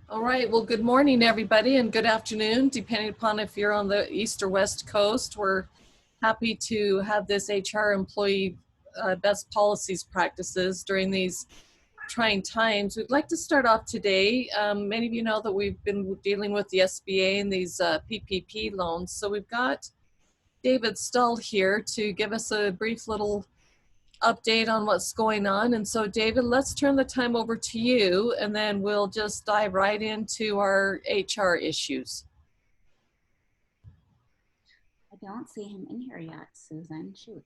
All right. Well, good morning, everybody, and good afternoon, depending upon if you're on the East or West Coast. We're happy to have this HR employee best policies practices during these trying times. We'd like to start off today. Many of you know that we've been dealing with the SBA and these PPP loans. So we've got David Stull here to give us a brief little update on what's going on. And so, David, let's turn the time over to you, and then we'll just dive right into our HR issues. I don't see him in here yet, Susan. Shoot.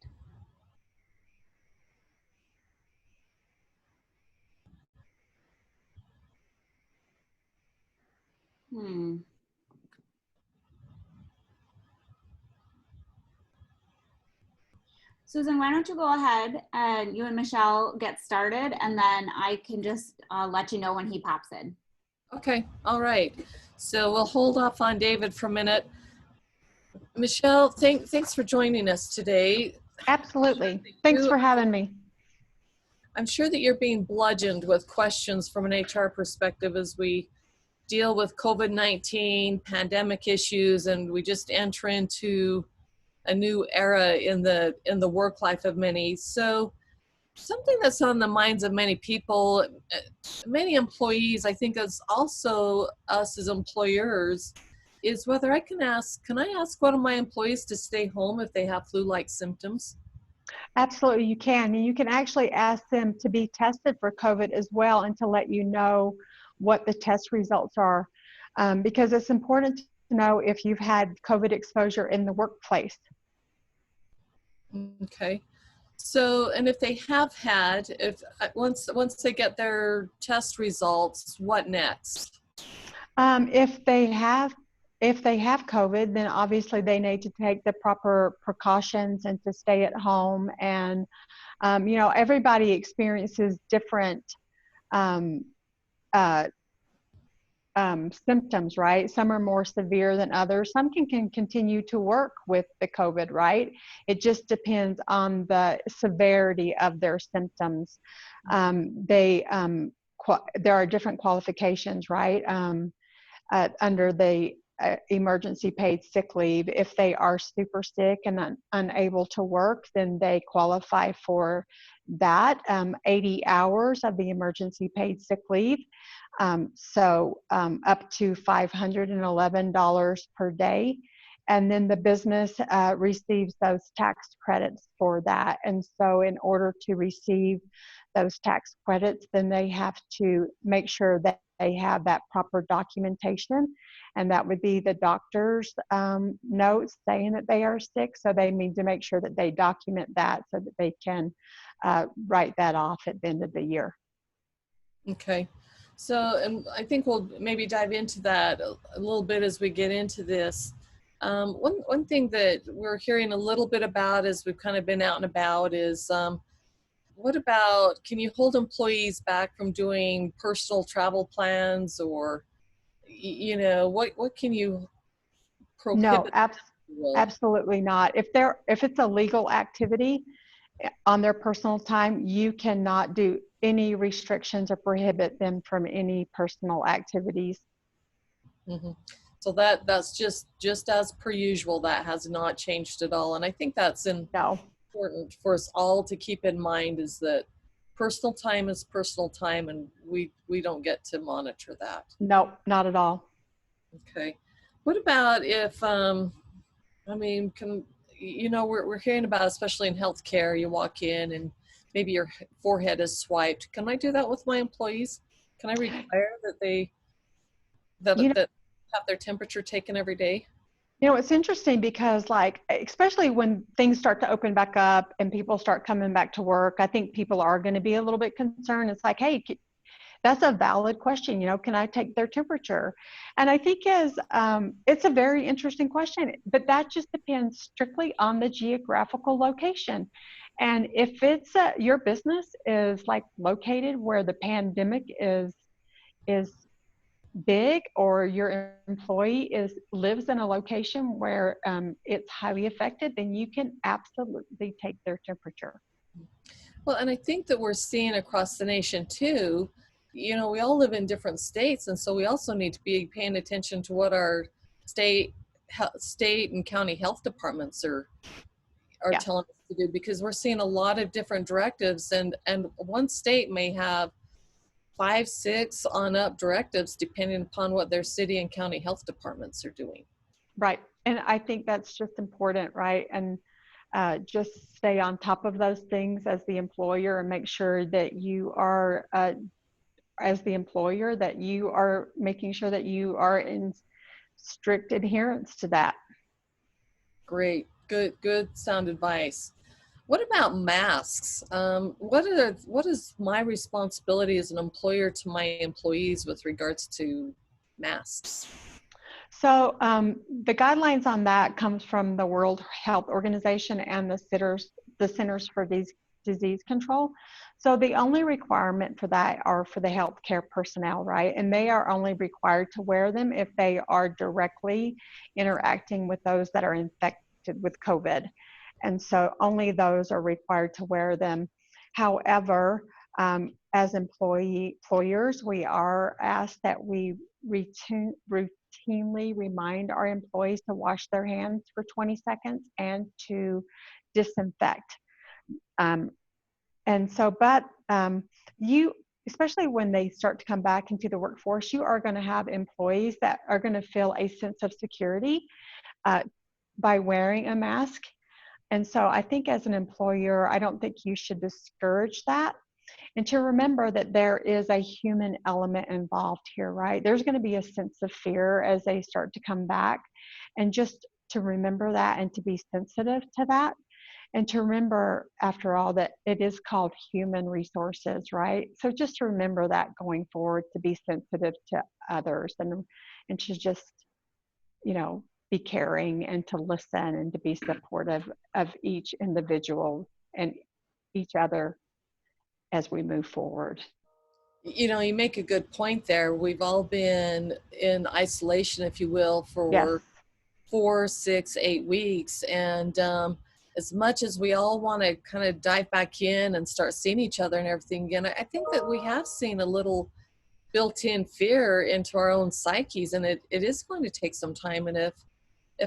Susan, why don't you go ahead and you and Michelle get started, and then I can just let you know when he pops in. Okay, all right. So we'll hold off on David for a minute. Michelle, thanks for joining us today. Absolutely. Thanks for having me. I'm sure that you're being bludgeoned with questions from an HR perspective as we deal with COVID-19 pandemic issues, and we just enter into a new era in the work life of many. So something that's on the minds of many people, many employees, I think, as also us as employers, is whether can I ask one of my employees to stay home if they have flu-like symptoms? Absolutely, you can. And you can actually ask them to be tested for COVID as well, and to let you know what the test results are. Because it's important to know if you've had COVID exposure in the workplace. Okay. So, and if they have had, once they get their test results, what next? If they have COVID, then obviously they need to take the proper precautions and to stay at home. And everybody experiences different symptoms, right? Some are more severe than others. Some can continue to work with the COVID, right? It just depends on the severity of their symptoms. There are different qualifications, right? Under the emergency paid sick leave. If they are super sick and unable to work, then they qualify for that 80 hours of the emergency paid sick leave. Up to $511 per day. And then the business receives those tax credits for that. And so in order to receive those tax credits, then they have to make sure that they have that proper documentation. And that would be the doctor's notes saying that they are sick. So they need to make sure that they document that so that they can write that off at the end of the year. Okay. So, and I think we'll maybe dive into that a little bit as we get into this. One thing that we're hearing a little bit about as we've kind of been out and about is, what about, can you hold employees back from doing personal travel plans, or, what can you prohibit? No, absolutely not. If it's a legal activity on their personal time, you cannot do any restrictions or prohibit them from any personal activities. Mm-hmm. So that's just as per usual. That has not changed at all. And I think that's important for us all to keep in mind, is that personal time is personal time, and we don't get to monitor that. No, not at all. Okay. What about if, we're hearing about, especially in healthcare, you walk in and maybe your forehead is swiped. Can I do that with my employees? Can I require that they that have their temperature taken every day? It's interesting because, especially when things start to open back up and people start coming back to work, I think people are going to be a little bit concerned. It's like, hey, that's a valid question. Can I take their temperature? And I think it's a very interesting question, but that just depends strictly on the geographical location. And if it's your business is located where the pandemic is big, or your employee lives in a location where it's highly affected, then you can absolutely take their temperature. Well, and I think that we're seeing across the nation too, we all live in different states, and so we also need to be paying attention to what our state state and county health departments are Yeah. telling us to do, because we're seeing a lot of different directives, and one state may have 5, 6 on up directives depending upon what their city and county health departments are doing. Right. And I think that's just important, right? And just stay on top of those things as the employer, and make sure that you are, as the employer, that you are making sure that you are in strict adherence to that. Great, good sound advice. What about masks? What is my responsibility as an employer to my employees with regards to masks? So the guidelines on that comes from the World Health Organization and the Centers for Disease Control. So the only requirement for that are for the healthcare personnel, right? And they are only required to wear them if they are directly interacting with those that are infected with COVID. And so only those are required to wear them. However, as employers, we are asked that we routinely remind our employees to wash their hands for 20 seconds and to disinfect. And so, but you, especially when they start to come back into the workforce, you are going to have employees that are going to feel a sense of security by wearing a mask. And so I think as an employer, I don't think you should discourage that. And to remember that there is a human element involved here, right? There's going to be a sense of fear as they start to come back. And just to remember that and to be sensitive to that. And to remember, after all, that it is called human resources, right? So just to remember that going forward, to be sensitive to others and to just, be caring and to listen and to be supportive of each individual and each other as we move forward. You make a good point there. We've all been in isolation, if you will, Yes. for 4, 6, 8 weeks. And as much as we all want to kind of dive back in and start seeing each other and everything again, I think that we have seen a little built-in fear into our own psyches, and it is going to take some time. And if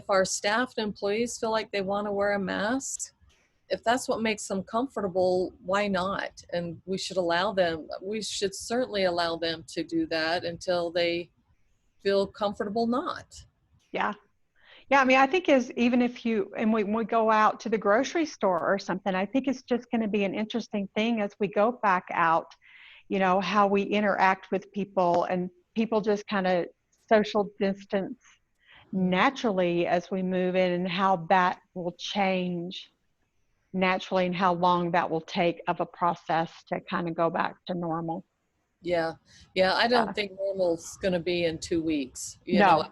our staff and employees feel like they want to wear a mask, if that's what makes them comfortable, why not? And we should certainly allow them to do that until they feel comfortable not. Yeah. Yeah, I mean, I think even if when we go out to the grocery store or something, I think it's just going to be an interesting thing as we go back out, how we interact with people, and people just kind of social distance naturally as we move in, and how that will change naturally and how long that will take of a process to kind of go back to normal. Yeah. I don't think normal's going to be in 2 weeks. No,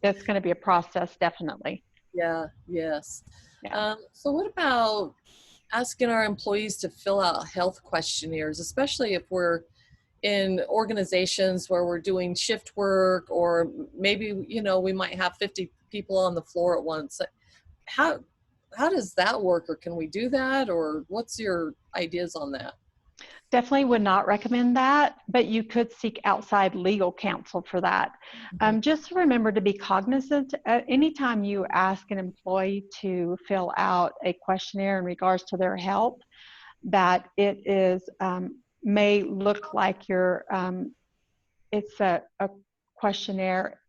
it's going to be a process, definitely. Yeah. Yes. Yeah. So what about asking our employees to fill out health questionnaires, especially if we're in organizations where we're doing shift work, or maybe, we might have 50 people on the floor at once. How does that work, or can we do that, or what's your ideas on that? Definitely would not recommend that, but you could seek outside legal counsel for that. Just remember to be cognizant anytime you ask an employee to fill out a questionnaire in regards to their health, that it is may look like it's a questionnaire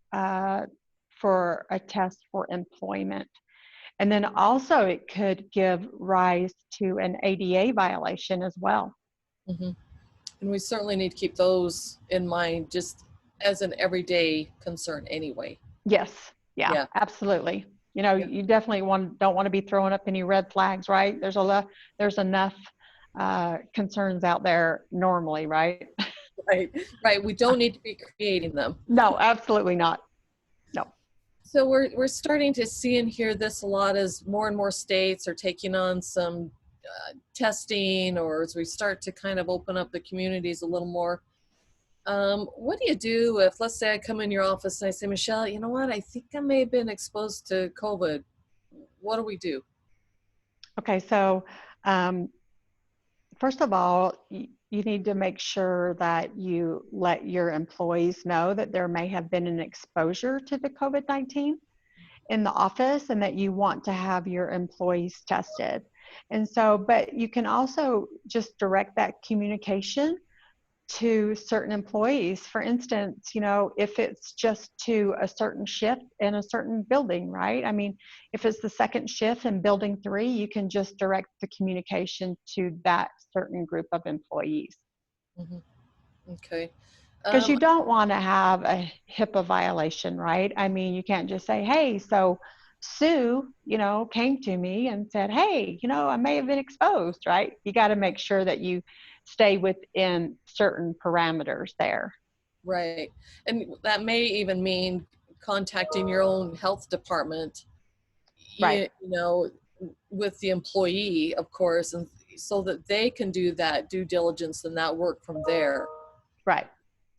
for a test for employment. And then also it could give rise to an ADA violation as well. Mm-hmm. And we certainly need to keep those in mind, just as an everyday concern anyway. Yes. Yeah. Absolutely. You definitely don't want to be throwing up any red flags, right? There's enough concerns out there normally, right? Right. We don't need to be creating them. No, absolutely not. No. So we're starting to see and hear this a lot as more and more states are taking on some testing, or as we start to kind of open up the communities a little more. What do you do if, let's say I come in your office and I say, Michelle, you know what? I think I may have been exposed to COVID. What do we do? Okay. So, first of all, you need to make sure that you let your employees know that there may have been an exposure to the COVID-19 in the office and that you want to have your employees tested. And so, but you can also just direct that communication to certain employees. For instance, if it's just to a certain shift in a certain building, right? I mean, if it's the second shift in building 3, you can just direct the communication to that certain group of employees. Mhm. Okay. Because you don't want to have a HIPAA violation, right? I mean, you can't just say, hey, so Sue, came to me and said, hey, I may have been exposed, right? You got to make sure that you stay within certain parameters there. Right. And that may even mean contacting your own health department, Right. with the employee, of course, and so that they can do that due diligence and that work from there. Right.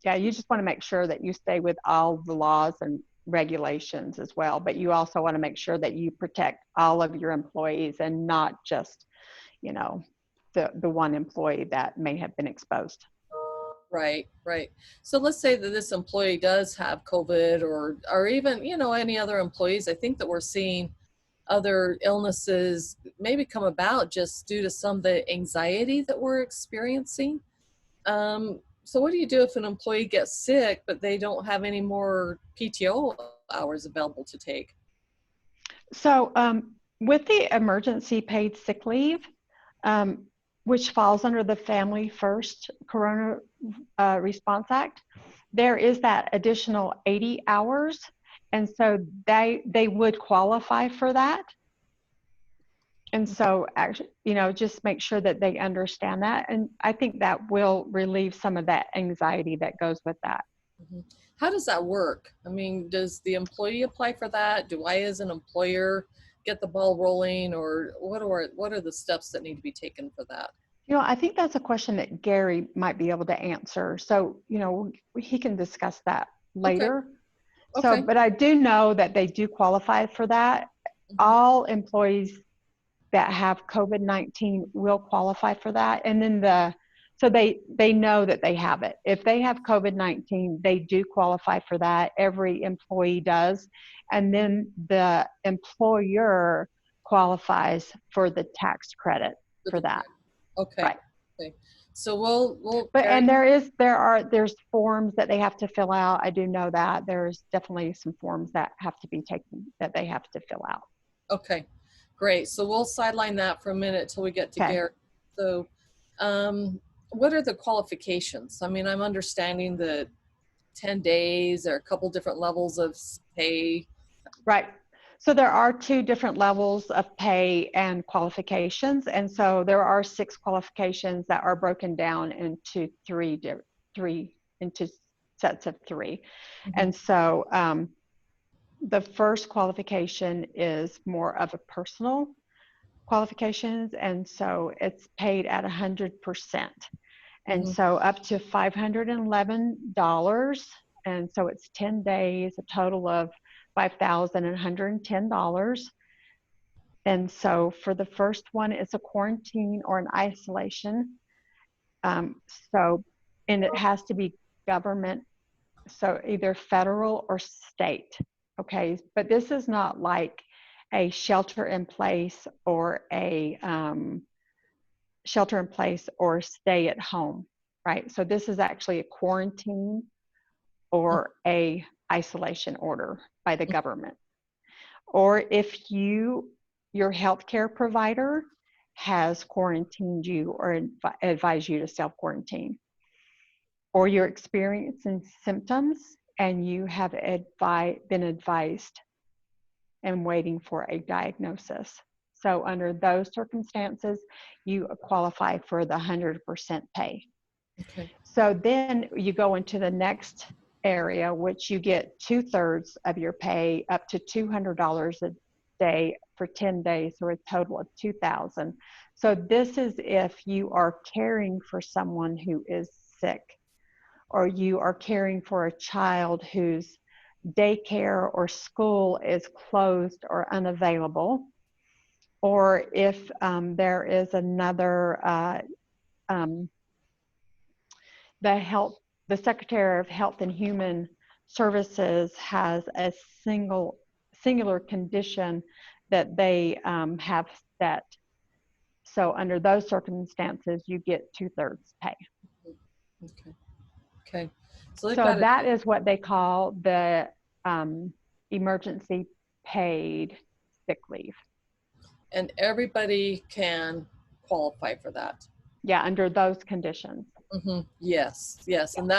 Yeah, you just want to make sure that you stay with all the laws and regulations as well, but you also want to make sure that you protect all of your employees and not just, the one employee that may have been exposed. Right, right. So let's say that this employee does have COVID or even, any other employees. I think that we're seeing other illnesses maybe come about just due to some of the anxiety that we're experiencing. So what do you do if an employee gets sick, but they don't have any more PTO hours available to take? So with the emergency paid sick leave, which falls under the Family First Corona Response Act, there is that additional 80 hours. And so they would qualify for that. And so actually, just make sure that they understand that. And I think that will relieve some of that anxiety that goes with that. Mhm. How does that work? I mean, does the employee apply for that? Do I, as an employer, get the ball rolling, or what are the steps that need to be taken for that? I think that's a question that Gary might be able to answer. So, he can discuss that Okay. later. So, Okay. but I do know that they do qualify for that. Mhm. All employees that have COVID-19 will qualify for that. And then so they know that they have it. If they have COVID-19, they do qualify for that. Every employee does. And then the employer qualifies for the tax credit for that. Okay. Right. Okay. So we'll But Gary. and there's forms that they have to fill out. I do know that there's definitely some forms that have to be taken that they have to fill out. Okay, great. So we'll sideline that for a minute till we get to Okay. Gary. So, what are the qualifications? I mean, I'm understanding that 10 days or a couple different levels of pay. Right. So there are 2 different levels of pay and qualifications. And so there are 6 qualifications that are broken down into three into sets of 3. Mm-hmm. And so the first qualification is more of a personal qualifications. And so it's paid at 100%. And Mm-hmm. so up to $511. And so it's 10 days, a total of $5,110. And so for the first one, it's a quarantine or an isolation. So, and it has to be government, so either federal or state. Okay, but this is not like a shelter in place or a stay at home, right? So this is actually a quarantine or a isolation order by the government. Or if your healthcare provider has quarantined you or advised you to self-quarantine, or you're experiencing symptoms and you have been advised and waiting for a diagnosis. So under those circumstances, you qualify for the 100% pay. Okay. So then you go into the next area, which you get 2/3 of your pay up to $200 a day for 10 days, or a total of $2,000. So this is if you are caring for someone who is sick, or you are caring for a child whose daycare or school is closed or unavailable, or if there is another the Secretary of Health and Human Services has a singular condition that they have set. So under those circumstances, you get 2/3 pay. Okay. Okay. So they've So got that is what they call the emergency paid sick leave. and everybody can qualify for that. Yeah, under those conditions. Yes, yes, Yeah. and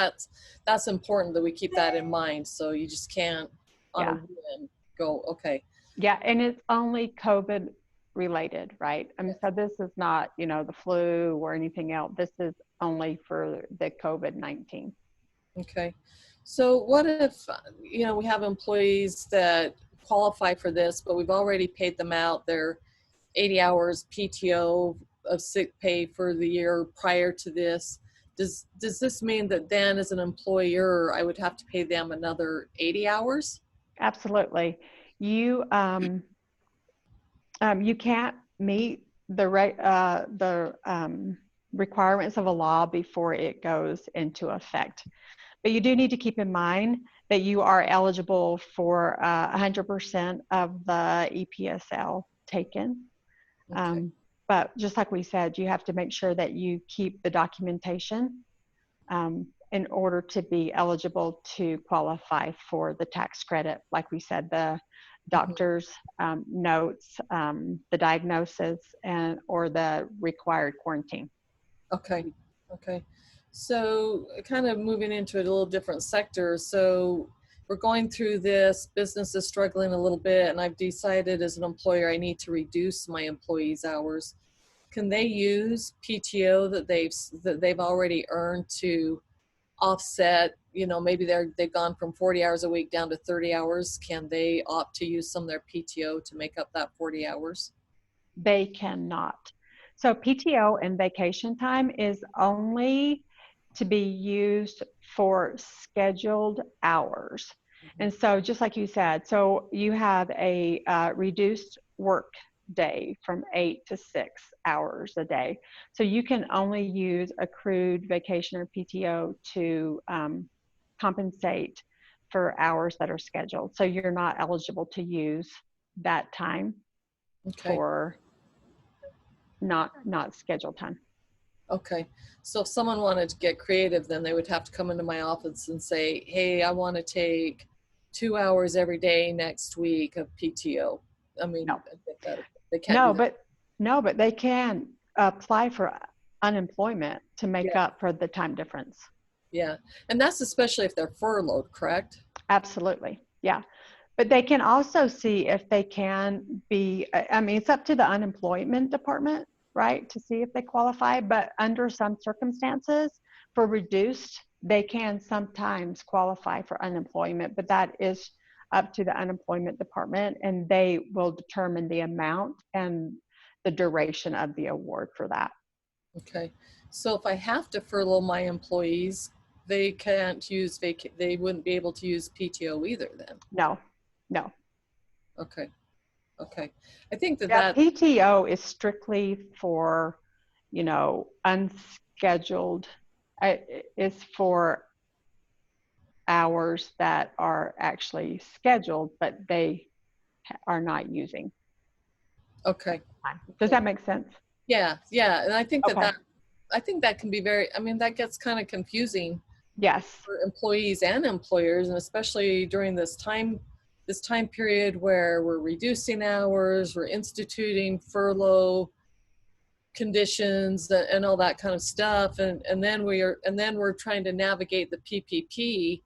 that's important that we keep that in mind. So you just can't on a Yeah. whim go, okay. Yeah, and it's only COVID related, right? I mean, so this is not, the flu or anything else. This is only for the COVID-19. Okay. So what if, we have employees that qualify for this, but we've already paid them out their 80 hours PTO of sick pay for the year prior to this? Does this mean that then as an employer, I would have to pay them another 80 hours? Absolutely. You you can't meet the requirements of a law before it goes into effect. But you do need to keep in mind that you are eligible for 100% of the EPSL taken. Okay. But just like we said, you have to make sure that you keep the documentation in order to be eligible to qualify for the tax credit. Like we said, the doctor's notes, the diagnosis, or the required quarantine. Okay. Okay. So kind of moving into a little different sector. So we're going through this, business is struggling a little bit, and I've decided as an employer I need to reduce my employees' hours. Can they use PTO that they've already earned to offset, maybe they've gone from 40 hours a week down to 30 hours. Can they opt to use some of their PTO to make up that 40 hours? They cannot. So PTO and vacation time is only to be used for scheduled hours. And so just like you said, so you have a reduced work day from 8 to 6 hours a day. So you can only use accrued vacation or PTO to compensate for hours that are scheduled. So you're not eligible to use that time for not scheduled time. Okay. So if someone wanted to get creative, then they would have to come into my office and say, hey, I want to take 2 hours every day next week of PTO. I mean, no. They can't No, but they can apply for unemployment to make up for the time difference. Yeah. And that's especially if they're furloughed, correct? Absolutely. Yeah. But they can also see if they can be, I mean, it's up to the unemployment department, right, to see if they qualify. But under some circumstances, for reduced, they can sometimes qualify for unemployment. But that is up to the unemployment department, and they will determine the amount and the duration of the award for that. Okay. So if I have to furlough my employees, they can't use they wouldn't be able to use PTO either then? No. Okay. I think that PTO is strictly for, unscheduled, is for hours that are actually scheduled, but they are not using. Okay. Does that make sense? Yeah. And I think that can be that gets kind of confusing. Yes. For employees and employers, and especially during this time period where we're reducing hours, we're instituting furlough conditions and all that kind of stuff, and then we're trying to navigate the PPP.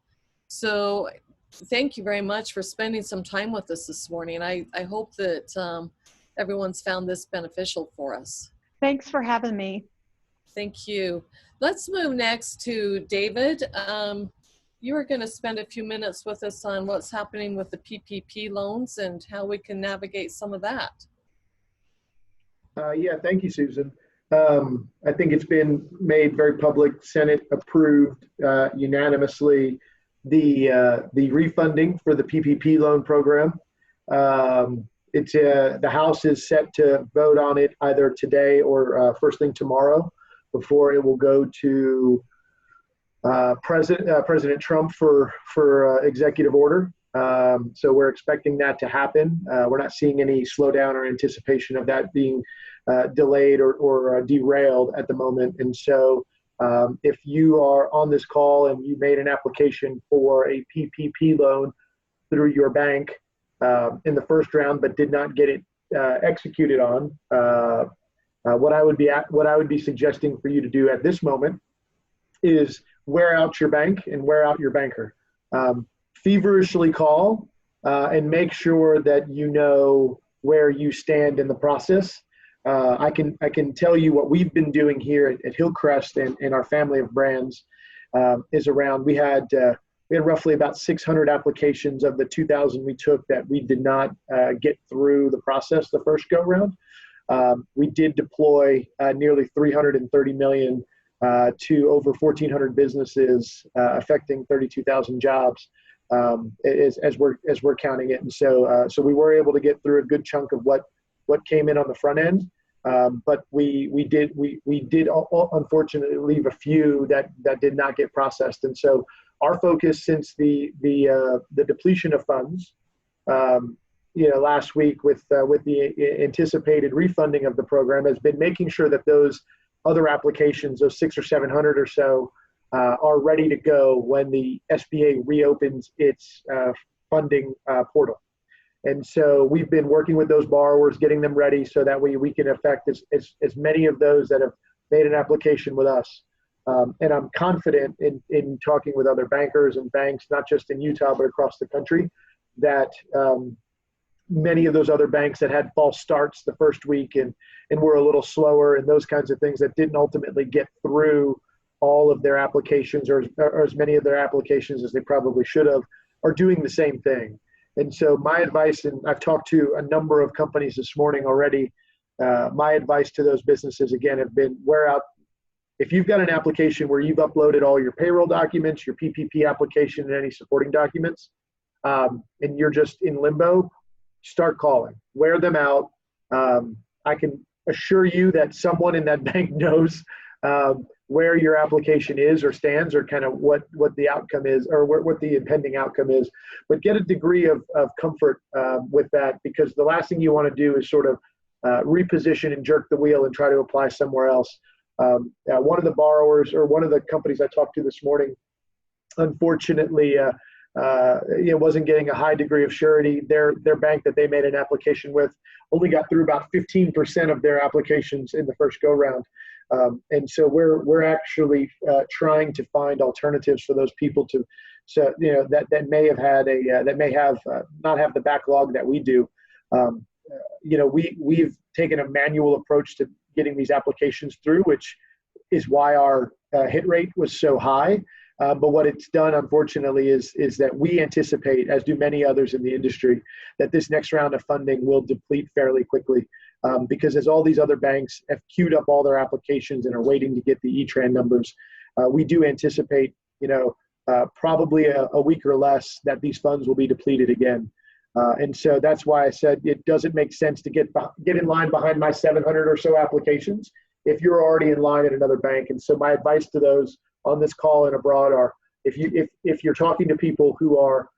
So thank you very much for spending some time with us this morning. I hope that everyone's found this beneficial for us. Thanks for having me. Thank you. Let's move next to David. You are going to spend a few minutes with us on what's happening with the PPP loans and how we can navigate some of that. Yeah, thank you, Susan. I think it's been made very public. Senate approved unanimously the refunding for the PPP loan program. The House is set to vote on it either today or first thing tomorrow, before it will go to President Trump for executive order. So we're expecting that to happen. We're not seeing any slowdown or anticipation of that being delayed or derailed at the moment. And so if you are on this call and you made an application for a PPP loan through your bank in the first round but did not get it executed on, what I would be suggesting for you to do at this moment is wear out your bank and wear out your banker. Feverishly call and make sure that you know where you stand in the process. I can tell you what we've been doing here at Hillcrest and our family of brands is around. We had roughly about 600 applications of the 2,000 we took that we did not get through the process the first go round. We did deploy nearly 330 million to over 1,400 businesses, affecting 32,000 jobs. As we're counting it, and so we were able to get through a good chunk of what came in on the front end, but we did unfortunately leave a few that did not get processed, and so our focus since the depletion of funds, last week with the anticipated refunding of the program has been making sure that those other applications, those 600 or 700 or so, are ready to go when the SBA reopens its funding portal. And so we've been working with those borrowers, getting them ready so that we can affect as many of those that have made an application with us. And I'm confident in talking with other bankers and banks, not just in Utah, but across the country, that many of those other banks that had false starts the first week and were a little slower and those kinds of things that didn't ultimately get through all of their applications or as many of their applications as they probably should have, are doing the same thing. And so my advice, and I've talked to a number of companies this morning already, my advice to those businesses, again, have been wear out. If you've got an application where you've uploaded all your payroll documents, your PPP application, and any supporting documents, and you're just in limbo, start calling, wear them out. I can assure you that someone in that bank knows where your application is or stands, or kind of what the outcome is, or what the impending outcome is. But get a degree of comfort with that, because the last thing you want to do is sort of reposition and jerk the wheel and try to apply somewhere else. One of the borrowers, or one of the companies I talked to this morning, unfortunately, wasn't getting a high degree of surety. Their bank that they made an application with only got through about 15% of their applications in the first go round. And so we're actually trying to find alternatives for those people that may have had not have the backlog that we do. We've taken a manual approach to getting these applications through, which is why our hit rate was so high. But what it's done, unfortunately, is that we anticipate, as do many others in the industry, that this next round of funding will deplete fairly quickly. Because as all these other banks have queued up all their applications and are waiting to get the E-Tran numbers, we do anticipate, probably a week or less that these funds will be depleted again. And so that's why I said it doesn't make sense to get in line behind my 700 or so applications if you're already in line at another bank. And so my advice to those on this call and abroad are, if you're talking to people who are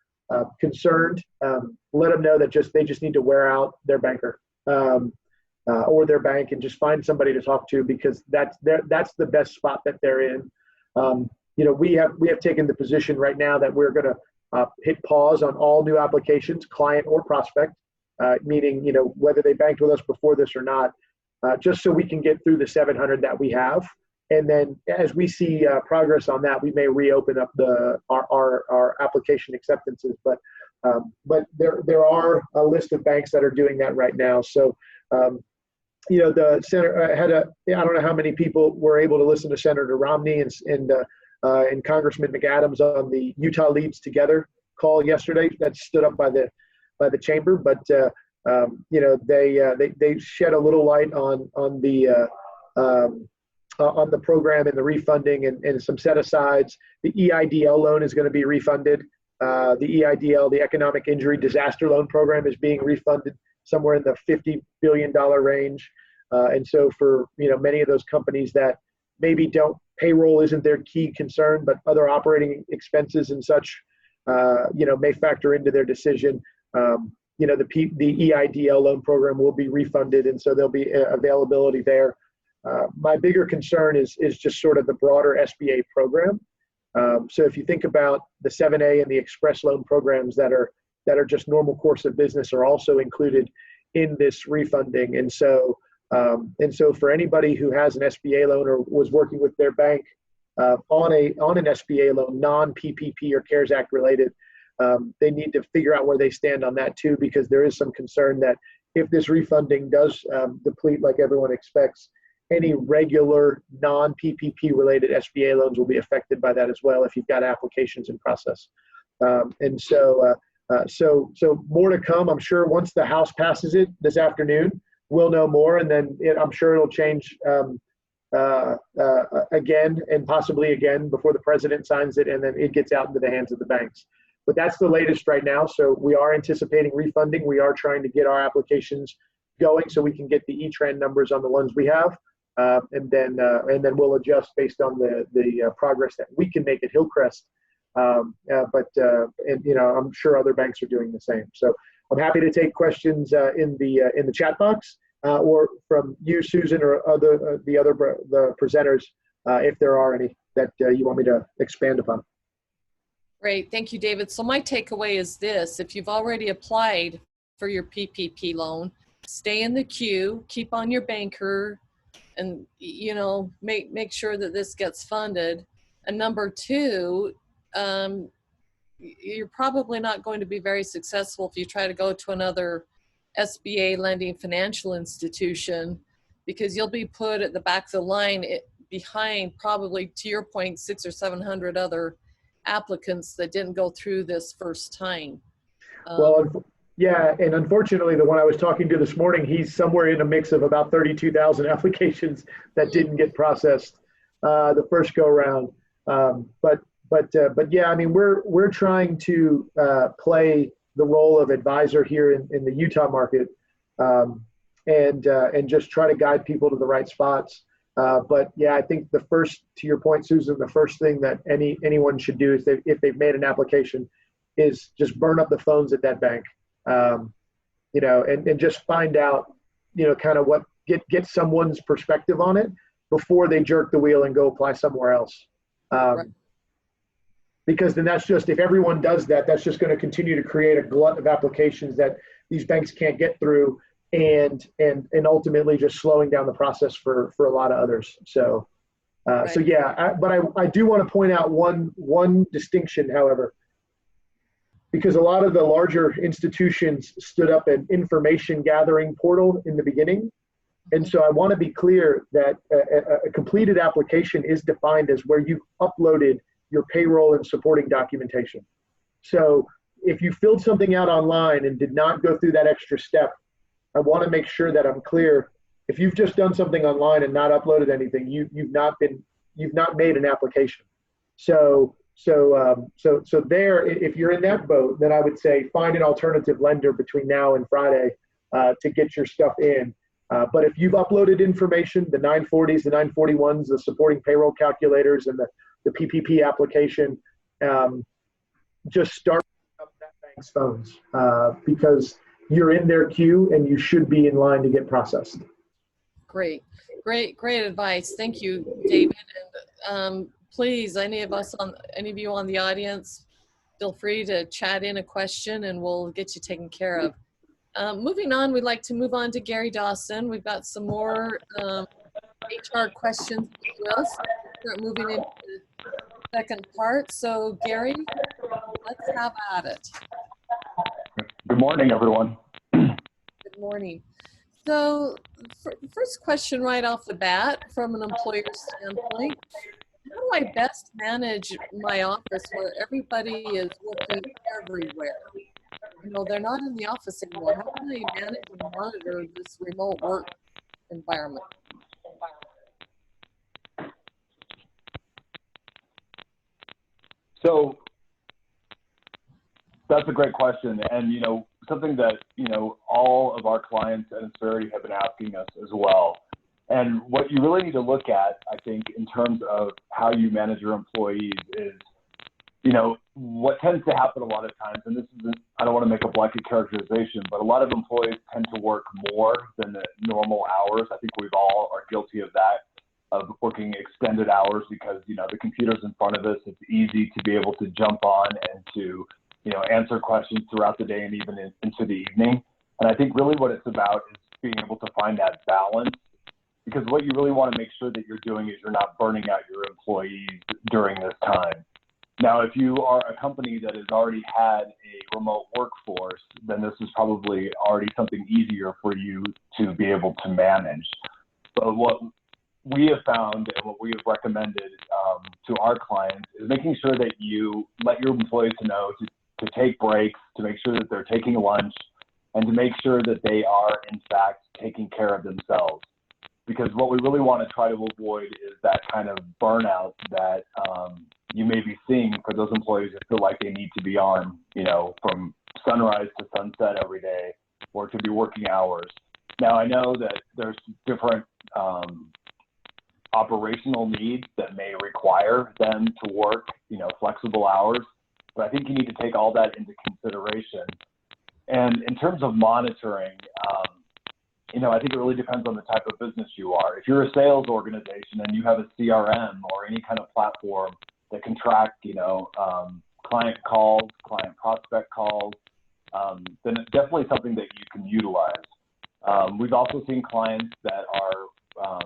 concerned, let them know that they just need to wear out their banker. Or their bank, and just find somebody to talk to, because that's the best spot that they're in. We have taken the position right now that we're going to hit pause on all new applications, client or prospect, meaning whether they banked with us before this or not, just so we can get through the 700 that we have, and then as we see progress on that, we may reopen up our application acceptances. But there are a list of banks that are doing that right now. So. The senator I don't know how many people were able to listen to Senator Romney and Congressman McAdams on the Utah Leads Together call yesterday that stood up by the chamber, but they shed a little light on the program and the refunding and some set asides. The EIDL loan is going to be refunded. The EIDL, the Economic Injury Disaster Loan Program, is being refunded somewhere in the $50 billion range. And so for many of those companies that maybe don't payroll isn't their key concern, but other operating expenses and such, may factor into their decision. The EIDL loan program will be refunded, and so there'll be availability there. My bigger concern is just sort of the broader SBA program. So if you think about the 7A and the Express loan programs that are just normal course of business are also included in this refunding. And so for anybody who has an SBA loan or was working with their bank on an SBA loan, non-PPP or CARES Act related, they need to figure out where they stand on that too, because there is some concern that if this refunding does deplete like everyone expects, any regular non-PPP related SBA loans will be affected by that as well if you've got applications in process. So more to come. I'm sure once the House passes it this afternoon, we'll know more, and then I'm sure it'll change again and possibly again before the president signs it, and then it gets out into the hands of the banks. But that's the latest right now. So we are anticipating refunding. We are trying to get our applications going so we can get the E-Trend numbers on the ones we have, and then we'll adjust based on the progress that we can make at Hillcrest. I'm sure other banks are doing the same. So I'm happy to take questions in the chat box or from you, Susan, or the presenters if there are any that you want me to expand upon. Great, thank you, David. So my takeaway is this: if you've already applied for your PPP loan, stay in the queue, keep on your banker, and make sure that this gets funded. And number two, you're probably not going to be very successful if you try to go to another SBA lending financial institution, because you'll be put at the back of the line behind, probably, to your point, 600 or 700 other applicants that didn't go through this first time. Yeah, and unfortunately, the one I was talking to this morning, he's somewhere in a mix of about 32,000 applications that didn't get processed the first go round. But yeah, I mean, we're trying to play the role of advisor here in the Utah market, and just try to guide people to the right spots. But yeah, I think to your point, Susan, the first thing that anyone should do is if they've made an application is just burn up the phones at that bank, and just find out, kind of get someone's perspective on it before they jerk the wheel and go apply somewhere else. Right. Because then if everyone does that, that's just going to continue to create a glut of applications that these banks can't get through, and ultimately just slowing down the process for a lot of others. So, Right. So yeah, but I do want to point out one distinction, however, because a lot of the larger institutions stood up an information gathering portal in the beginning. And so I want to be clear that a completed application is defined as where you've uploaded your payroll and supporting documentation. So if you filled something out online and did not go through that extra step, I want to make sure that I'm clear. If you've just done something online and not uploaded anything, you've not made an application. So there, if you're in that boat, then I would say find an alternative lender between now and Friday to get your stuff in. But if you've uploaded information, the 940s, the 941s, the supporting payroll calculators, and the PPP application, just start up that bank's phones because you're in their queue and you should be in line to get processed. Great advice. Thank you, David. And please, any of you on the audience, feel free to chat in a question and we'll get you taken care of. Moving on, we'd like to move on to Gary Dawson. We've got some more HR questions for us. Start moving into the second part. So Gary, let's have at it. Good morning, everyone. Good morning. So first question right off the bat from an employer standpoint, how do I best manage my office where everybody is working everywhere? They're not in the office anymore. How can I manage and monitor this remote work environment? So that's a great question. And, something that, all of our clients at Insperity have been asking us as well. And what you really need to look at, I think, in terms of how you manage your employees is, what tends to happen a lot of times, and this isn't, I don't want to make a blanket characterization, but a lot of employees tend to work more than the normal hours. I think we've all are guilty of that, of working extended hours because, the computer's in front of us. It's easy to be able to jump on and to, answer questions throughout the day and even into the evening. And I think really what it's about is being able to find that balance, because what you really want to make sure that you're doing is you're not burning out your employees during this time. Now, if you are a company that has already had a remote workforce, then this is probably already something easier for you to be able to manage. But what we have found and what we have recommended to our clients is making sure that you let your employees know to take breaks, to make sure that they're taking lunch, and to make sure that they are, in fact, taking care of themselves. Because what we really want to try to avoid is that kind of burnout that you may be seeing for those employees that feel like they need to be on, from sunrise to sunset every day, or to be working hours. Now, I know that there's different operational needs that may require them to work, flexible hours, but I think you need to take all that into consideration. And in terms of monitoring, I think it really depends on the type of business you are. If you're a sales organization and you have a CRM or any kind of platform that can track, client calls, client prospect calls, then it's definitely something that you can utilize. We've also seen clients that are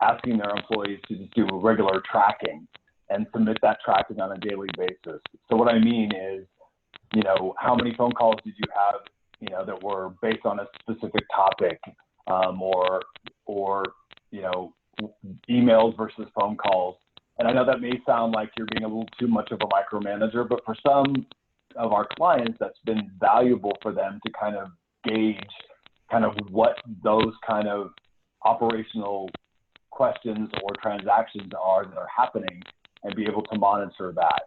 asking their employees to just do regular tracking and submit that tracking on a daily basis. So what I mean is, how many phone calls did you have, that were based on a specific topic, or emails versus phone calls. And I know that may sound like you're being a little too much of a micromanager, but for some of our clients, that's been valuable for them to kind of gauge kind of what those kind of operational questions or transactions are that are happening and be able to monitor that.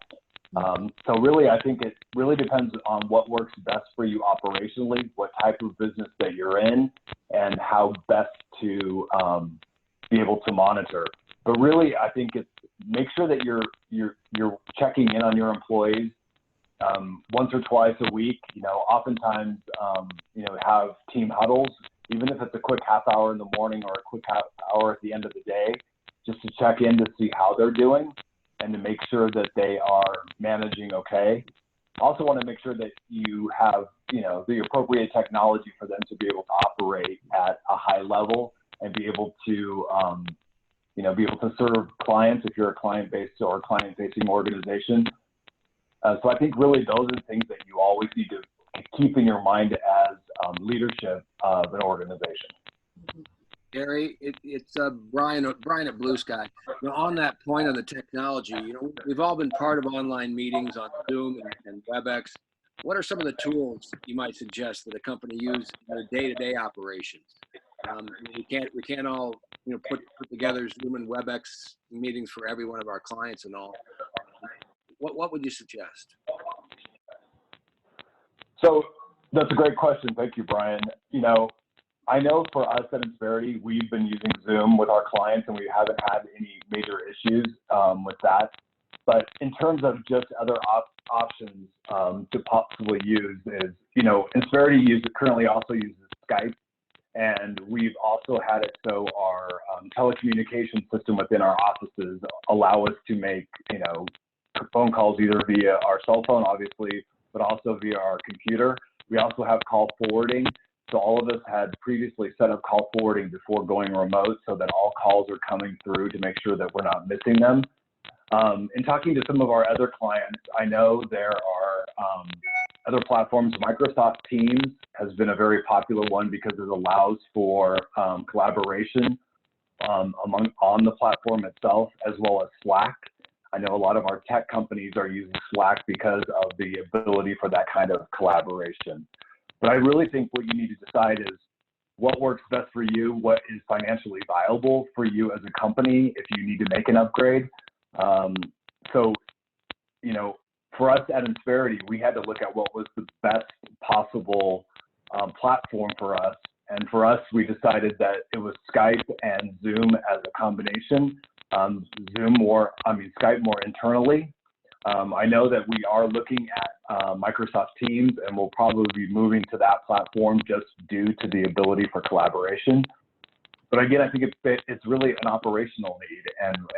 So really, I think it really depends on what works best for you operationally, what type of business that you're in, and how best to be able to monitor. But really, I think it's make sure that you're checking in on your employees once or twice a week. Oftentimes, have team huddles, even if it's a quick half hour in the morning or a quick half hour at the end of the day, just to check in to see how they're doing and to make sure that they are managing okay. Also want to make sure that you have, the appropriate technology for them to be able to operate at a high level and be able to, be able to serve clients if you're a client-based or a client-facing organization. So I think really those are the things that you always need to keep in your mind as leadership of an organization. Gary, it's Brian at Blue Sky. On that point of the technology, we've all been part of online meetings on Zoom and WebEx. What are some of the tools you might suggest that a company use in their day-to-day operations? We can't all put together Zoom and WebEx meetings for every one of our clients and all. What would you suggest? So that's a great question. Thank you, Brian. I know for us at Insperity, we've been using Zoom with our clients and we haven't had any major issues with that. But in terms of just other options to possibly use is, Insperity currently also uses Skype, and we've also had it so our telecommunication system within our offices allow us to make, phone calls either via our cell phone, obviously, but also via our computer. We also have call forwarding. So all of us had previously set up call forwarding before going remote so that all calls are coming through to make sure that we're not missing them. In talking to some of our other clients, I know there are other platforms. Microsoft Teams has been a very popular one because it allows for collaboration on the platform itself, as well as Slack. I know a lot of our tech companies are using Slack because of the ability for that kind of collaboration. But I really think what you need to decide is what works best for you, what is financially viable for you as a company if you need to make an upgrade. So, for us at Insperity, we had to look at what was the best possible platform for us. And for us, we decided that it was Skype and Zoom as a combination. Skype more internally. I know that we are looking at Microsoft Teams, and we'll probably be moving to that platform just due to the ability for collaboration. But again, I think it's really an operational need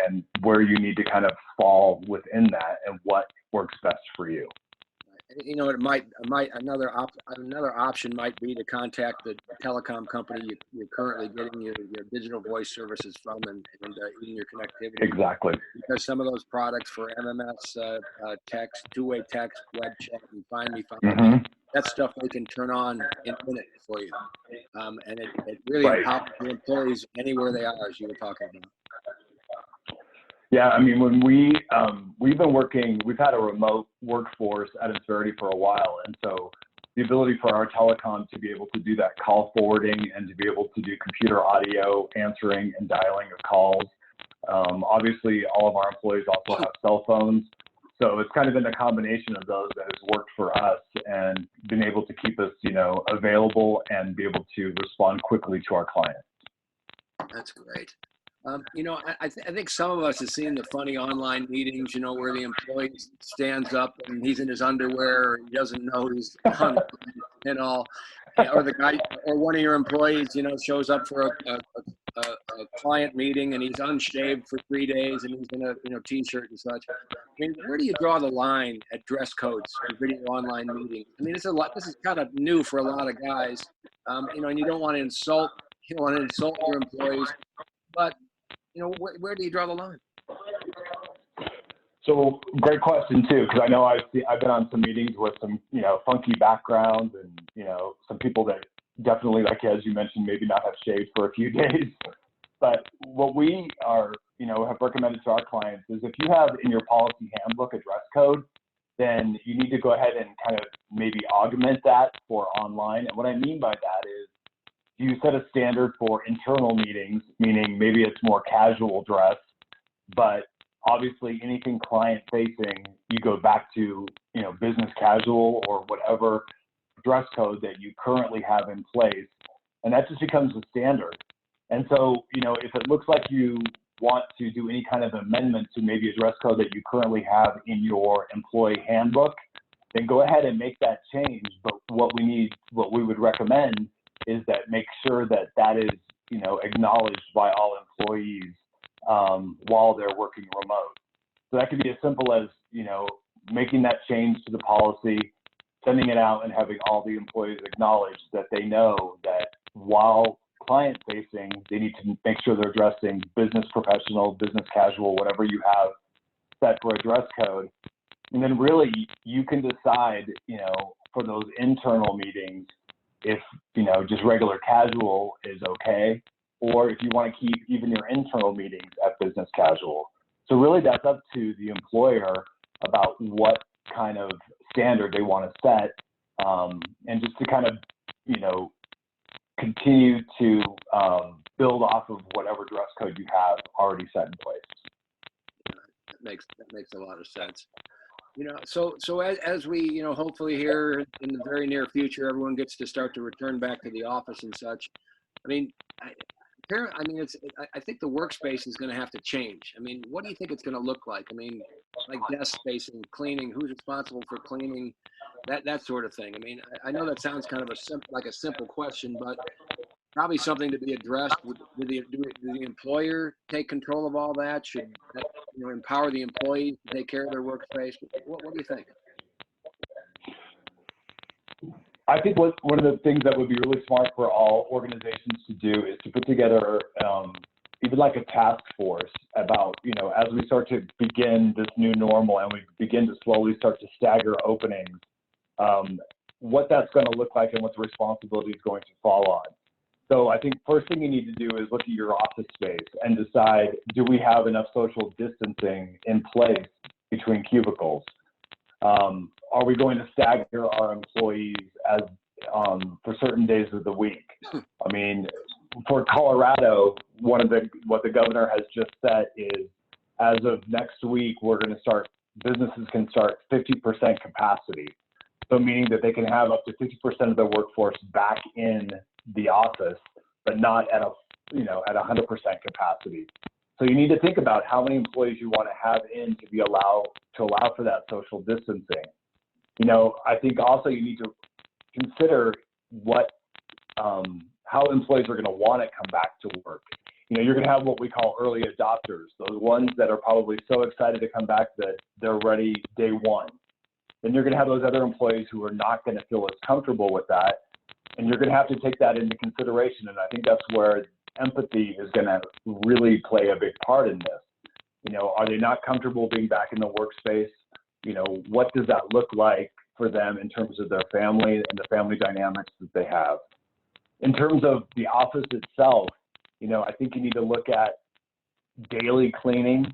and where you need to kind of fall within that and what works best for you. You know, another option might be to contact the telecom company you're currently getting your digital voice services from and even your connectivity. Exactly. Because some of those products for MMS text, two-way text, web chat, and find me, that stuff they can turn on in minutes for you. And it really empowers the employees anywhere they are, as you were talking about. Yeah, I mean, when we've been working, we've had a remote workforce at Insperity for a while, and so the ability for our telecom to be able to do that call forwarding and to be able to do computer audio answering and dialing of calls. Obviously, all of our employees also have cell phones, so it's kind of been a combination of those that has worked for us and been able to keep us, available and be able to respond quickly to our clients. That's great. I think some of us have seen the funny online meetings, where the employee stands up and he's in his underwear, or he doesn't know he's on and all, or the guy, or one of your employees, shows up for a client meeting and he's unshaved for 3 days and he's in a t-shirt and such. I mean, where do you draw the line at dress codes for video online meetings? I mean, this is kind of new for a lot of guys, and you don't want to insult your employees, but where do you draw the line? So great question too, because I know I've been on some meetings with some funky backgrounds and some people that definitely, like as you mentioned, maybe not have shaved for a few days. But what we are have recommended to our clients is if you have in your policy handbook a dress code, then you need to go ahead and kind of maybe augment that for online. And what I mean by that is, you set a standard for internal meetings, meaning maybe it's more casual dress, but obviously anything client facing, you go back to, business casual or whatever dress code that you currently have in place. And that just becomes the standard. And so, if it looks like you want to do any kind of amendment to maybe a dress code that you currently have in your employee handbook, then go ahead and make that change. But what we would recommend is that make sure that is, acknowledged by all employees while they're working remote. So that could be as simple as, making that change to the policy, sending it out and having all the employees acknowledge that they know that while client facing, they need to make sure they're dressing business professional, business casual, whatever you have set for a dress code. And then really you can decide, for those internal meetings, if, just regular casual is okay, or if you want to keep even your internal meetings at business casual. So really that's up to the employer about what kind of standard they want to set, and just to kind of, continue to build off of whatever dress code you have already set in place. That makes a lot of sense. So as we, hopefully here in the very near future, everyone gets to start to return back to the office and such. I mean, I think the workspace is going to have to change. I mean, what do you think it's going to look like? I mean, like desk spacing, cleaning, who's responsible for cleaning, that sort of thing. I mean, I know that sounds kind of like a simple question, but probably something to be addressed. Would the employer take control of all that? Should that, empower the employees to take care of their workspace? What do you think? I think one of the things that would be really smart for all organizations to do is to put together even like a task force about, as we start to begin this new normal and we begin to slowly start to stagger openings, what that's going to look like and what the responsibility is going to fall on. So I think first thing you need to do is look at your office space and decide, do we have enough social distancing in place between cubicles? Are we going to stagger our employees as for certain days of the week? I mean, for Colorado, what the governor has just said is, as of next week, businesses can start 50% capacity. So meaning that they can have up to 50% of their workforce back in the office, but not at a at 100% capacity. So you need to think about how many employees you want to have in to allow for that social distancing. I think also you need to consider how employees are going to want to come back to work. You're going to have what we call early adopters, those ones that are probably so excited to come back that they're ready day one. Then you're going to have those other employees who are not going to feel as comfortable with that, and you're going to have to take that into consideration. And I think that's where empathy is going to really play a big part in this. Are they not comfortable being back in the workspace? What does that look like for them in terms of their family and the family dynamics that they have? In terms of the office itself, I think you need to look at daily cleaning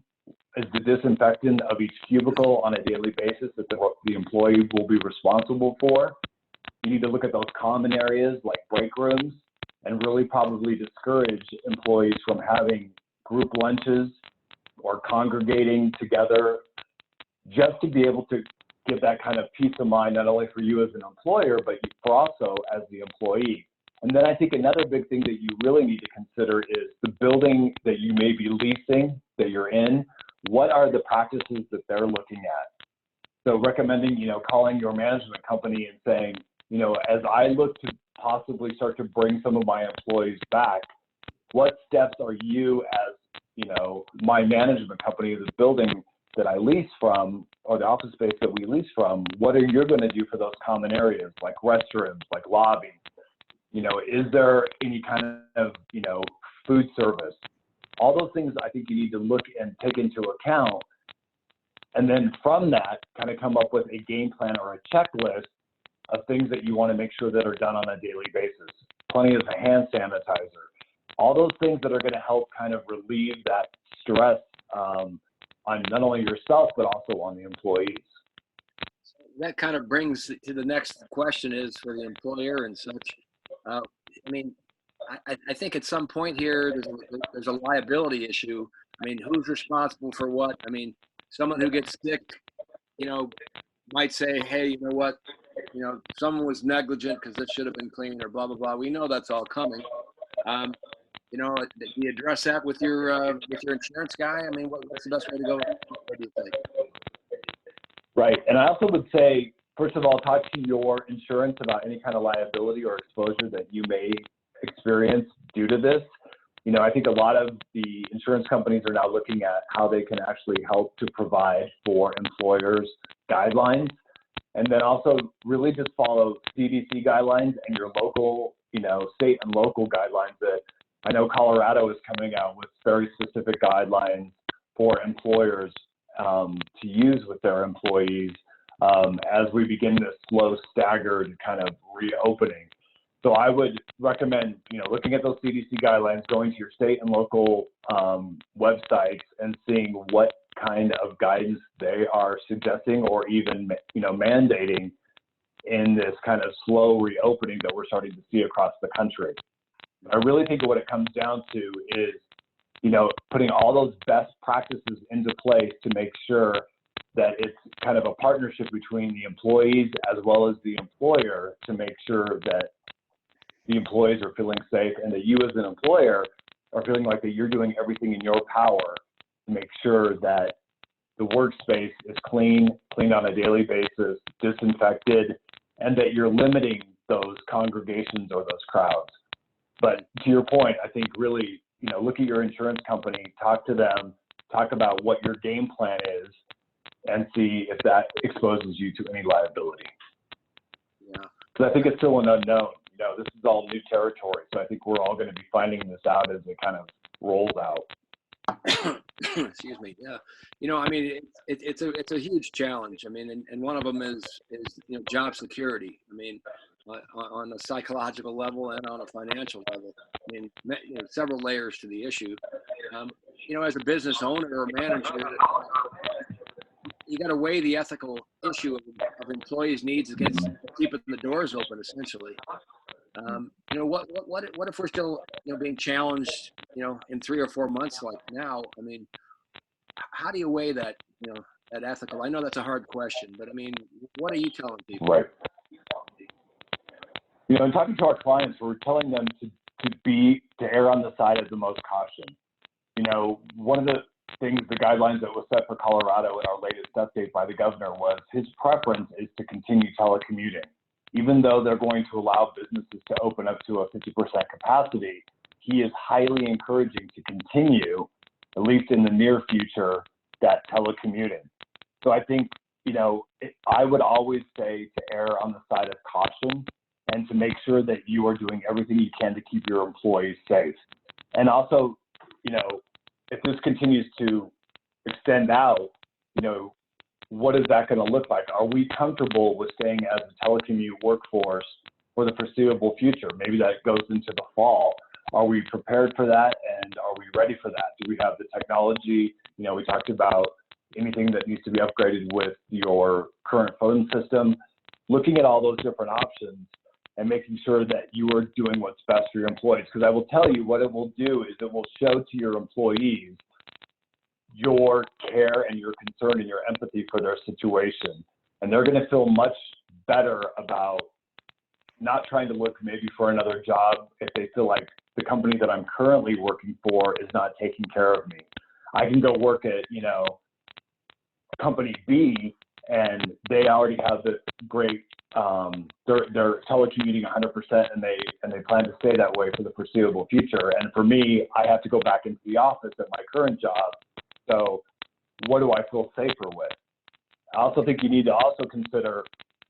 as the disinfectant of each cubicle on a daily basis that the employee will be responsible for. You need to look at those common areas like break rooms and really probably discourage employees from having group lunches or congregating together, just to be able to give that kind of peace of mind, not only for you as an employer, but for also as the employee. And then I think another big thing that you really need to consider is the building that you may be leasing, that you're in. What are the practices that they're looking at? So recommending, calling your management company and saying, as I look to possibly start to bring some of my employees back, what steps are you as, my management company, the building that I lease from, or the office space that we lease from, what are you going to do for those common areas, like restrooms, like lobbies? Is there any kind of, food service? All those things I think you need to look and take into account. And then from that, kind of come up with a game plan or a checklist of things that you want to make sure that are done on a daily basis. Plenty of hand sanitizer. All those things that are going to help kind of relieve that stress on not only yourself, but also on the employees. That kind of brings to the next question is for the employer and such. I think at some point here, there's a liability issue. Who's responsible for what? Someone who gets sick, might say, hey, you know what? Someone was negligent because it should have been clean or blah, blah, blah. We know that's all coming. Do you address that with your insurance guy? What's the best way to go? What do you think? Right. And I also would say, first of all, talk to your insurance about any kind of liability or exposure that you may experience due to this. I think a lot of the insurance companies are now looking at how they can actually help to provide for employers guidelines. And then also really just follow CDC guidelines and your local, state and local guidelines. That I know Colorado is coming out with very specific guidelines for employers to use with their employees as we begin this slow, staggered kind of reopening. So I would recommend, looking at those CDC guidelines, going to your state and local websites and seeing what kind of guidance they are suggesting or even, mandating in this kind of slow reopening that we're starting to see across the country. I really think what it comes down to is, putting all those best practices into place to make sure that it's kind of a partnership between the employees as well as the employer to make sure that the employees are feeling safe and that you as an employer are feeling like that you're doing everything in your power to make sure that the workspace is cleaned on a daily basis, disinfected, and that you're limiting those congregations or those crowds. But to your point, I think really, look at your insurance company, talk to them, talk about what your game plan is, and see if that exposes you to any liability. Yeah. Because I think it's still an unknown. This is all new territory, so I think we're all going to be finding this out as it kind of rolls out. Excuse me. Yeah. It's a huge challenge. And one of them is job security. On a psychological level and on a financial level. Several layers to the issue. As a business owner or manager, you got to weigh the ethical issue of employees' needs against keeping the doors open, essentially. What if we're still, being challenged, in 3 or 4 months like now? How do you weigh that, that ethical? I know that's a hard question, but what are you telling people? Right. In talking to our clients, we're telling them to err on the side of the most caution. You know, one of the things, the guidelines that was set for Colorado in our latest update by the governor was his preference is to continue telecommuting. Even though they're going to allow businesses to open up to a 50% capacity, he is highly encouraging to continue, at least in the near future, that telecommuting. So I think, you know, I would always say to err on the side of caution and to make sure that you are doing everything you can to keep your employees safe. And also, you know, if this continues to extend out, you know, what is that going to look like? Are we comfortable with staying as a telecommute workforce for the foreseeable future? Maybe that goes into the fall. Are we prepared for that? And are we ready for that? Do we have the technology? You know, we talked about anything that needs to be upgraded with your current phone system, looking at all those different options and making sure that you are doing what's best for your employees. Because I will tell you what it will do is it will show to your employees your care and your concern and your empathy for their situation. And they're going to feel much better about not trying to look maybe for another job if they feel like the company that I'm currently working for is not taking care of me. I can go work at, you know, company B and they already have the great, they're telecommuting 100% and they plan to stay that way for the foreseeable future. And for me, I have to go back into the office at my current job. So what do I feel safer with? I also think you need to also consider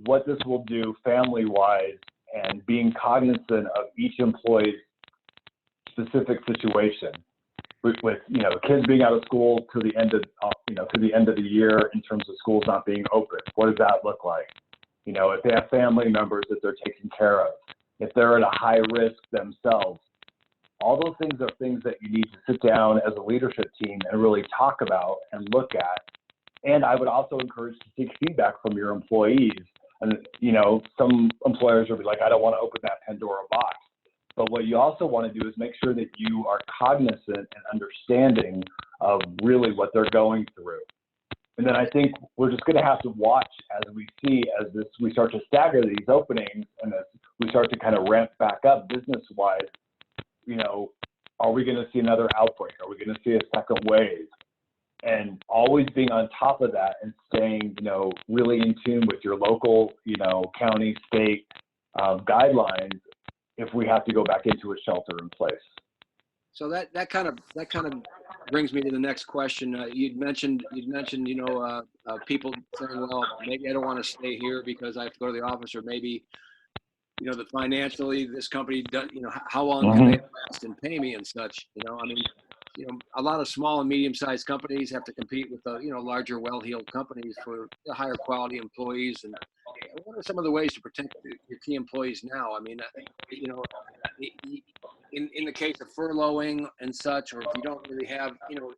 what this will do family-wise and being cognizant of each employee's specific situation. With you know, kids being out of school to the end of to the end of the year in terms of schools not being open, what does that look like? You know, if they have family members that they're taking care of, if they're at a high risk themselves, all those things are things that you need to sit down as a leadership team and really talk about and look at. And I would also encourage to seek feedback from your employees. And you know, some employers will be like, I don't want to open that Pandora box. But what you also want to do is make sure that you are cognizant and understanding of really what they're going through. And then I think we're just going to have to watch as we see, we start to stagger these openings and as we start to kind of ramp back up business-wise, you know, are we going to see another outbreak? Are we going to see a second wave? And always being on top of that and staying, you know, really in tune with your local, you know, county, state guidelines if we have to go back into a shelter in place. So that kind of brings me to the next question. You'd mentioned you know people saying, well, maybe I don't want to stay here because I have to go to the office, or maybe you know that financially this company does, you know, how long can they last and pay me and such. You know, I mean, you know, a lot of small and medium-sized companies have to compete with the, you know, larger, well-heeled companies for higher quality employees. And what are some of the ways to protect your key employees now? I mean, you know, in the case of furloughing and such, or if you don't really have, you know,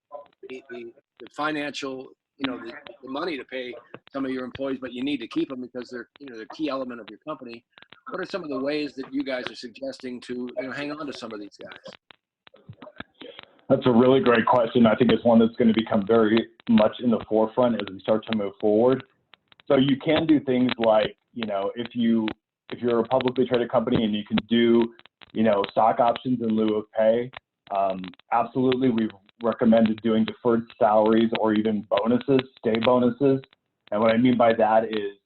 the financial, you know, the money to pay some of your employees, but you need to keep them because they're, you know, they're a key element of your company. What are some of the ways that you guys are suggesting to, you know, hang on to some of these guys? That's a really great question. I think it's one that's going to become very much in the forefront as we start to move forward. So you can do things like, you know, if you're a publicly traded company and you can do, you know, stock options in lieu of pay, absolutely, we've recommended doing deferred salaries or even bonuses, stay bonuses. And what I mean by that is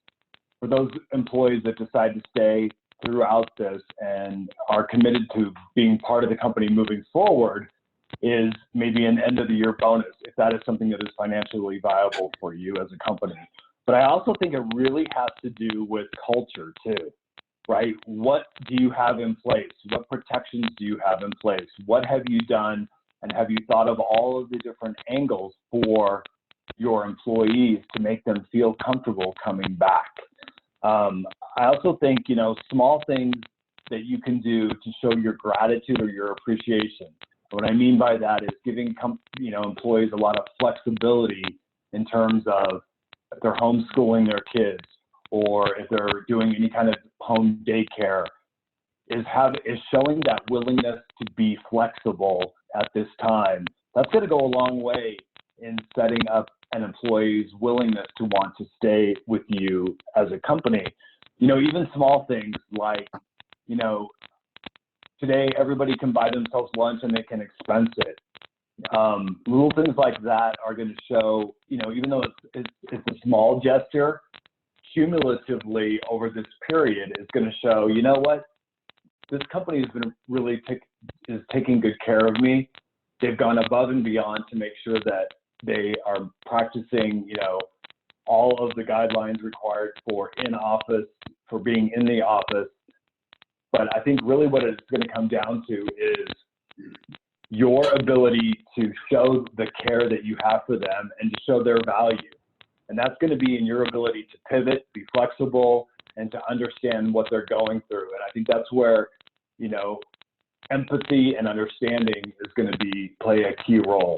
for those employees that decide to stay throughout this and are committed to being part of the company moving forward, is maybe an end of the year bonus, if that is something that is financially viable for you as a company. But I also think it really has to do with culture too, right? What do you have in place? What protections do you have in place? What have you done? And have you thought of all of the different angles for your employees to make them feel comfortable coming back? I also think, you know, small things that you can do to show your gratitude or your appreciation. What I mean by that is giving you know, employees a lot of flexibility in terms of if they're homeschooling their kids or if they're doing any kind of home daycare, is showing that willingness to be flexible at this time. That's going to go a long way in setting up an employee's willingness to want to stay with you as a company. You know, even small things like, you know, today everybody can buy themselves lunch and they can expense it. Little things like that are going to show, even though it's a small gesture, cumulatively over this period is going to show, you know what, this company has been really is taking good care of me. They've gone above and beyond to make sure that they are practicing, all of the guidelines required for for being in the office. But I think really what it's going to come down to is your ability to show the care that you have for them and to show their value. And that's going to be in your ability to pivot, be flexible, and to understand what they're going through. And I think that's where, empathy and understanding is going to play a key role.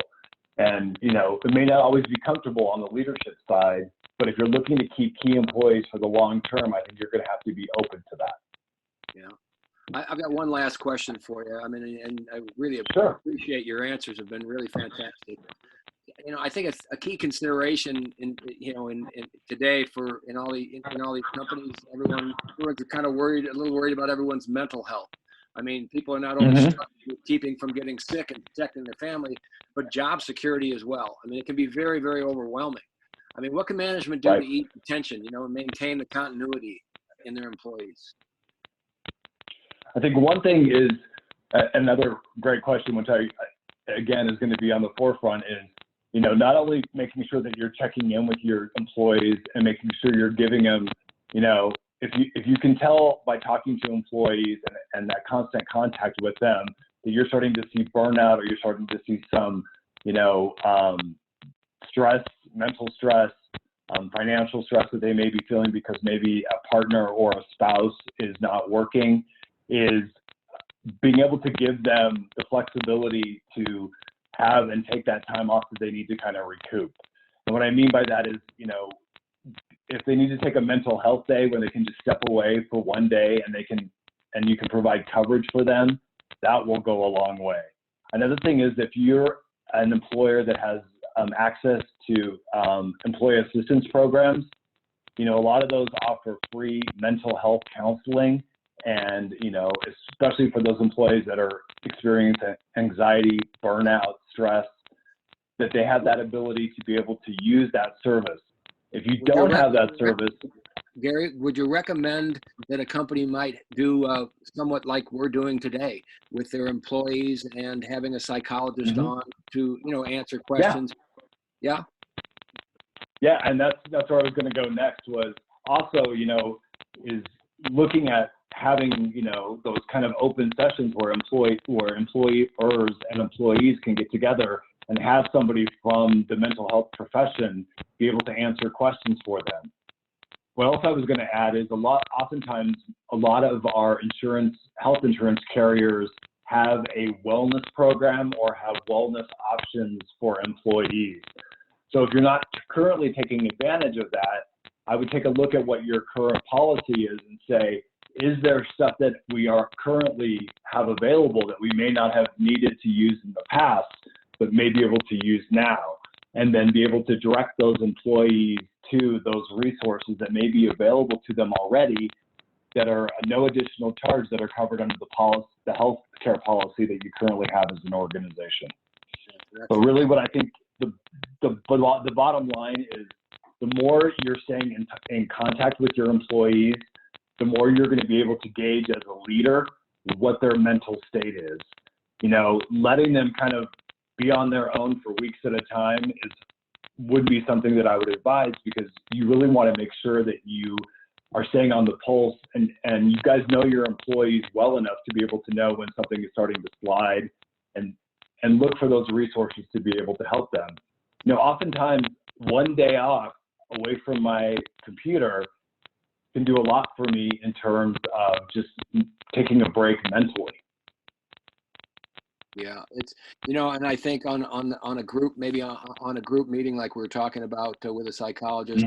And, it may not always be comfortable on the leadership side, but if you're looking to keep key employees for the long term, I think you're going to have to be open to that. Yeah. I've got one last question for you. I mean, and I really appreciate your answers. Have been really fantastic. I think it's a key consideration in today in all these companies. Everyone's kind of a little worried about everyone's mental health. I mean, people are not only struggling with keeping from getting sick and protecting their family, but job security as well. I mean, it can be very, very overwhelming. I mean, what can management do to ease tension, and maintain the continuity in their employees? I think one thing is another great question, which again is going to be on the forefront, is not only making sure that you're checking in with your employees and making sure you're giving them, if you can tell by talking to employees and that constant contact with them that you're starting to see burnout or you're starting to see some, stress, mental stress, financial stress that they may be feeling because maybe a partner or a spouse is not working, is being able to give them the flexibility to have and take that time off that they need to kind of recoup. And what I mean by that is, if they need to take a mental health day when they can just step away for one day and you can provide coverage for them, that will go a long way. Another thing is if you're an employer that has access to employee assistance programs, a lot of those offer free mental health counseling. And, especially for those employees that are experiencing anxiety, burnout, stress, that they have that ability to be able to use that service. If you don't have that service, Gary, would you recommend that a company might do somewhat like we're doing today with their employees and having a psychologist on to, answer questions? Yeah. Yeah, and that's where I was going to go next, was also, is looking at having, those kind of open sessions where employers and employees can get together and have somebody from the mental health profession be able to answer questions for them. What else I was going to add is oftentimes a lot of our health insurance carriers have a wellness program or have wellness options for employees. So if you're not currently taking advantage of that, I would take a look at what your current policy is and say, is there stuff that we are currently have available that we may not have needed to use in the past, but may be able to use now? And then be able to direct those employees to those resources that may be available to them already that are no additional charge, that are covered under the health care policy that you currently have as an organization. But really what I think the bottom line is, the more you're staying in contact with your employees, the more you're going to be able to gauge as a leader what their mental state is. Letting them kind of be on their own for weeks at a time would be something that I would advise, because you really want to make sure that you are staying on the pulse and you guys know your employees well enough to be able to know when something is starting to slide and look for those resources to be able to help them. Oftentimes one day off away from my computer can do a lot for me in terms of just taking a break mentally. Yeah, it's and I think on a group, maybe on a group meeting like we were talking about with a psychologist,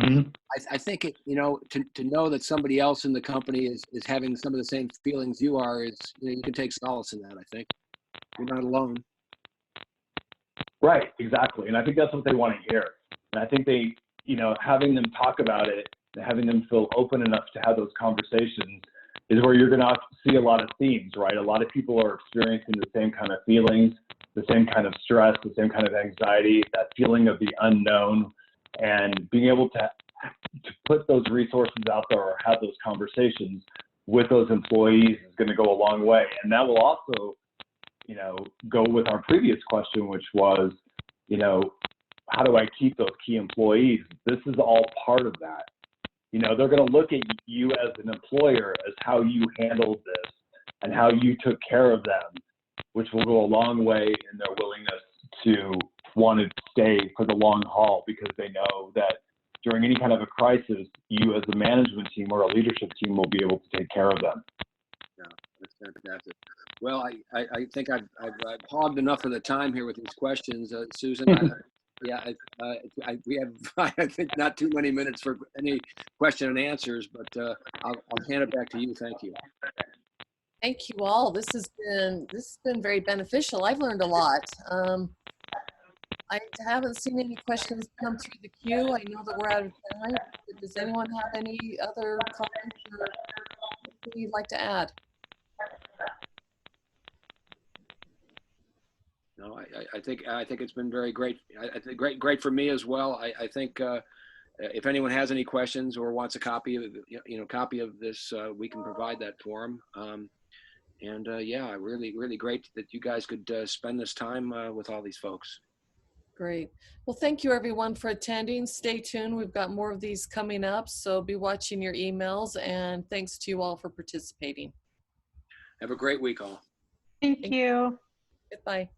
I think it to know that somebody else in the company is having some of the same feelings you are, is you can take solace in that. I think you're not alone. Right, exactly, and I think that's what they want to hear. And I think they, having them talk about it, having them feel open enough to have those conversations, is where you're going to see a lot of themes, right? A lot of people are experiencing the same kind of feelings, the same kind of stress, the same kind of anxiety, that feeling of the unknown, and being able to put those resources out there or have those conversations with those employees is going to go a long way. And that will also, you know, go with our previous question, which was, you know, how do I keep those key employees? This is all part of that. You know, they're going to look at you as an employer as how you handled this and how you took care of them, which will go a long way in their willingness to want to stay for the long haul, because they know that during any kind of a crisis, you as a management team or a leadership team will be able to take care of them. Yeah, that's fantastic. Well, I think I've hogged enough of the time here with these questions, Susan. We have I think not too many minutes for any question and answers, but I'll hand it back to you. Thank you. Thank you all. This has been very beneficial. I've learned a lot. I haven't seen any questions come through the queue. I know that we're out of time. Does anyone have any other comments or anything you'd like to add? No, I think it's been very great. I think great for me as well. I think if anyone has any questions or wants a copy of copy of this, we can provide that for them. Yeah, really great that you guys could spend this time with all these folks. Great. Well, thank you everyone for attending. Stay tuned. We've got more of these coming up, so be watching your emails, and thanks to you all for participating. Have a great week all. Thank you. Goodbye.